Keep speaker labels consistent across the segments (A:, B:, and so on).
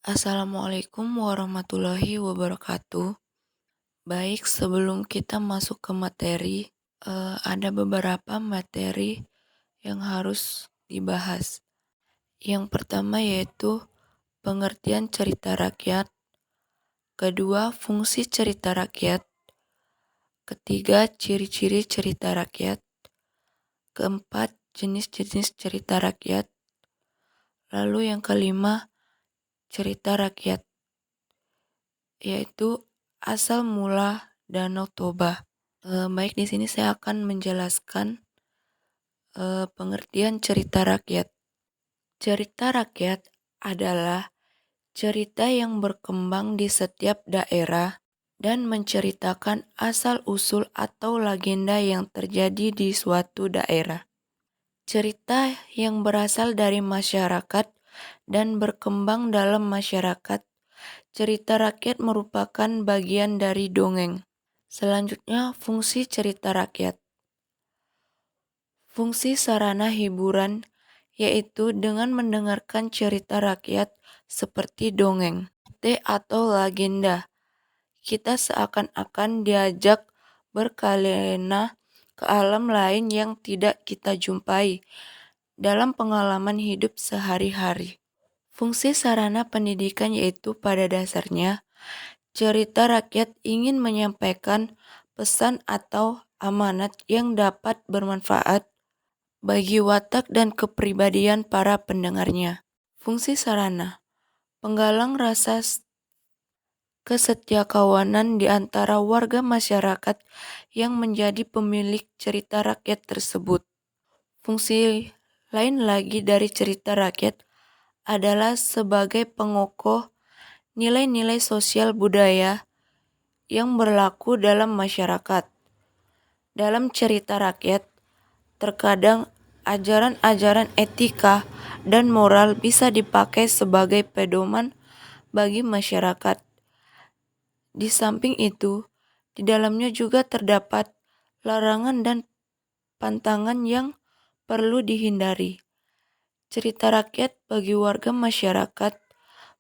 A: Assalamualaikum warahmatullahi wabarakatuh. Baik, sebelum kita masuk ke materi, ada beberapa materi yang harus dibahas. Yang pertama yaitu pengertian cerita rakyat, kedua fungsi cerita rakyat, ketiga ciri-ciri cerita rakyat, keempat jenis-jenis cerita rakyat, lalu yang kelima cerita rakyat, yaitu asal mula Danau Toba. Baik, di sini saya akan menjelaskan pengertian cerita rakyat. Cerita rakyat adalah cerita yang berkembang di setiap daerah dan menceritakan asal-usul atau legenda yang terjadi di suatu daerah. Cerita yang berasal dari masyarakat dan berkembang dalam masyarakat. Cerita rakyat merupakan bagian dari dongeng. Selanjutnya, fungsi cerita rakyat. Fungsi sarana hiburan yaitu dengan mendengarkan cerita rakyat seperti dongeng, atau legenda. Kita seakan-akan diajak berkelana ke alam lain yang tidak kita jumpai dalam pengalaman hidup sehari-hari. Fungsi sarana pendidikan yaitu pada dasarnya cerita rakyat ingin menyampaikan pesan atau amanat yang dapat bermanfaat bagi watak dan kepribadian para pendengarnya. Fungsi sarana penggalang rasa kesetiakawanan di antara warga masyarakat yang menjadi pemilik cerita rakyat tersebut. Fungsi lain lagi dari cerita rakyat adalah sebagai pengokoh nilai-nilai sosial budaya yang berlaku dalam masyarakat. Dalam cerita rakyat, terkadang ajaran-ajaran etika dan moral bisa dipakai sebagai pedoman bagi masyarakat. Di samping itu, di dalamnya juga terdapat larangan dan pantangan yang perlu dihindari. Cerita rakyat bagi warga masyarakat,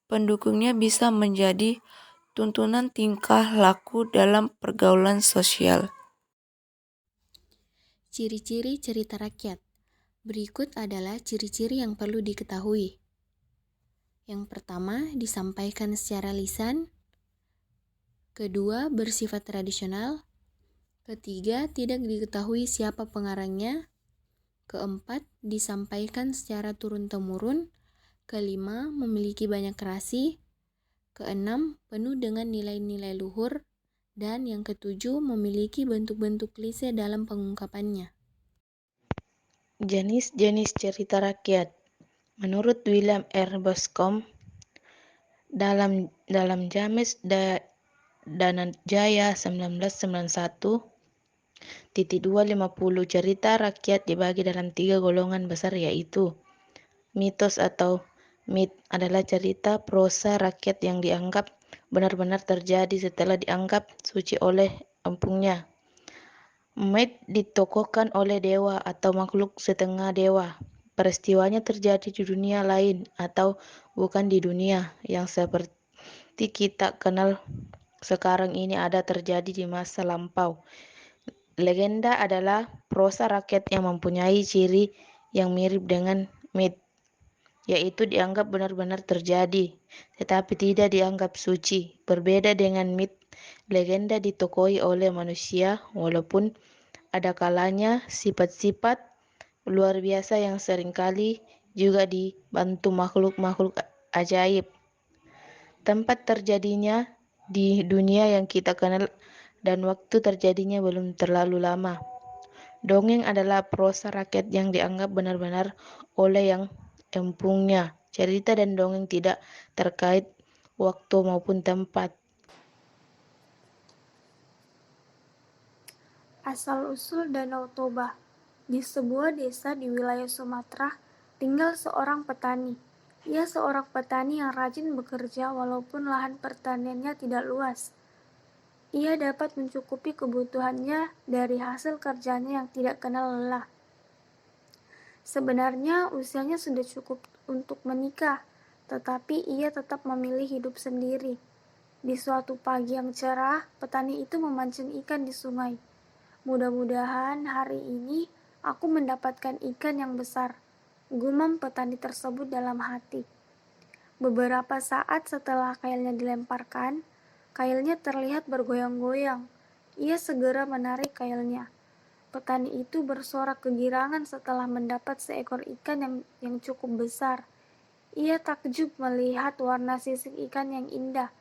A: pendukungnya bisa menjadi tuntunan tingkah laku dalam pergaulan sosial.
B: Ciri-ciri cerita rakyat. Berikut adalah ciri-ciri yang perlu diketahui. Yang pertama, disampaikan secara lisan. Kedua, bersifat tradisional. Ketiga, tidak diketahui siapa pengarangnya. Keempat, disampaikan secara turun-temurun. Kelima, memiliki banyak rasi. Keenam, penuh dengan nilai-nilai luhur. Dan yang ketujuh, memiliki bentuk-bentuk klise dalam pengungkapannya.
C: Jenis-jenis cerita rakyat. Menurut William R. Boscombe, dalam James Dananjaya 1991, 250 cerita rakyat dibagi dalam 3 golongan besar, yaitu mitos atau mit adalah cerita prosa rakyat yang dianggap benar-benar terjadi setelah dianggap suci oleh empunya. Myth ditokohkan oleh dewa atau makhluk setengah dewa. Peristiwanya terjadi di dunia lain atau bukan di dunia yang seperti kita kenal sekarang ini, ada terjadi di masa lampau. Legenda adalah prosa rakyat yang mempunyai ciri yang mirip dengan myth, yaitu dianggap benar-benar terjadi, tetapi tidak dianggap suci. Berbeda dengan myth, legenda ditokohi oleh manusia, walaupun ada kalanya sifat-sifat luar biasa yang seringkali juga dibantu makhluk-makhluk ajaib. Tempat terjadinya di dunia yang kita kenal dan waktu terjadinya belum terlalu lama. Dongeng adalah prosa rakyat yang dianggap benar-benar oleh yang empunya. Cerita dan dongeng tidak terkait waktu maupun tempat.
D: Asal-usul Danau Toba. Di sebuah desa di wilayah Sumatera, tinggal seorang petani. Ia seorang petani yang rajin bekerja walaupun lahan pertaniannya tidak luas. Ia dapat mencukupi kebutuhannya dari hasil kerjanya yang tidak kenal lelah. Sebenarnya usianya sudah cukup untuk menikah, tetapi ia tetap memilih hidup sendiri. Di suatu pagi yang cerah, petani itu memancing ikan di sungai. Mudah-mudahan hari ini aku mendapatkan ikan yang besar, gumam petani tersebut dalam hati. Beberapa saat setelah kailnya dilemparkan, kailnya terlihat bergoyang-goyang. Ia segera menarik kailnya. Petani itu bersorak kegirangan setelah mendapat seekor ikan yang cukup besar. Ia takjub melihat warna sisik ikan yang indah.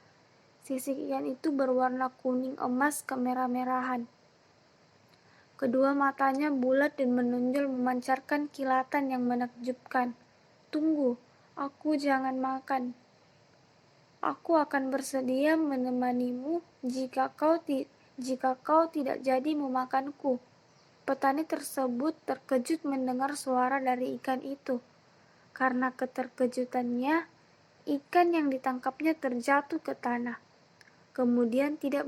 D: Sisik ikan itu berwarna kuning emas kemerah-merahan. Kedua matanya bulat dan menonjol memancarkan kilatan yang menakjubkan. Tunggu, aku jangan makan. Aku akan bersedia menemanimu jika kau tidak jadi memakanku. Petani tersebut terkejut mendengar suara dari ikan itu. Karena keterkejutannya, ikan yang ditangkapnya terjatuh ke tanah. Kemudian tidak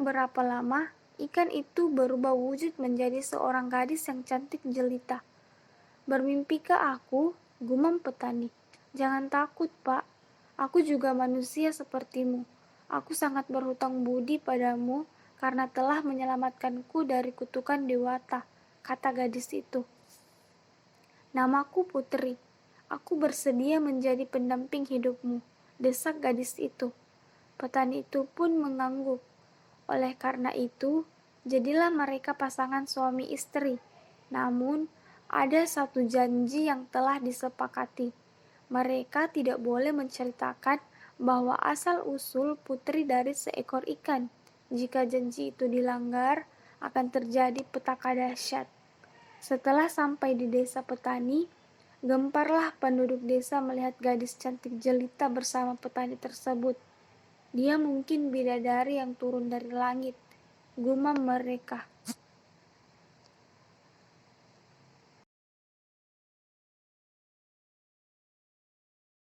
D: berapa lama, ikan itu berubah wujud menjadi seorang gadis yang cantik jelita. Bermimpikah aku? Gumam petani. Jangan takut, Pak. Aku juga manusia sepertimu. Aku sangat berhutang budi padamu karena telah menyelamatkanku dari kutukan dewata, kata gadis itu. Namaku Putri. Aku bersedia menjadi pendamping hidupmu, desak gadis itu. Petani itu pun mengangguk. Oleh karena itu, jadilah mereka pasangan suami istri. Namun, ada satu janji yang telah disepakati. Mereka tidak boleh menceritakan bahwa asal-usul putri dari seekor ikan. Jika janji itu dilanggar, akan terjadi petaka dahsyat. Setelah sampai di desa petani, gemparlah penduduk desa melihat gadis cantik jelita bersama petani tersebut. Dia mungkin bidadari yang turun dari langit, gumam mereka.